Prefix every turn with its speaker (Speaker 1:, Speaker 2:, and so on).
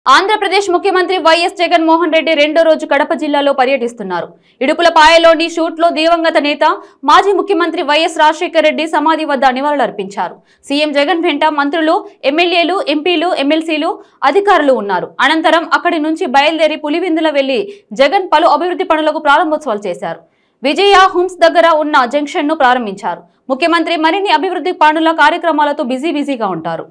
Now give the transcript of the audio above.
Speaker 1: ఆంధ్రప్రదేశ్ ముఖ్యమంత్రి వైఎస్ జగన్ మోహన్ రెడ్డి రెండో రోజు కడప జిల్లాలో పర్యటిస్తున్నారు. ఇడుపులపాయలోని షూట్లో దివంగత నేత మాజీ ముఖ్యమంత్రి వైఎస్ రాజశేఖర్ రెడ్డి సమాధి వద్ద నివాళులర్పించారు. సీఎం జగన్ వెంట మంత్రులు, ఎమ్మెల్యేలు, ఎంపీలు, ఎమ్మెల్సీలు, అధికారులు ఉన్నారు. అనంతరం అక్కడి నుంచి బయలుదేరి పులివెందుల వెళ్లి జగన్ పలు అభివృద్ధి పనులకు ప్రారంభోత్సవాలు చేశారు. విజయ హోమ్స్ దగ్గర ఉన్న జంక్షన్ ను ప్రారంభించారు. ముఖ్యమంత్రి మరిన్ని అభివృద్ధి పనుల కార్యక్రమాలతో బిజీగా ఉంటారు.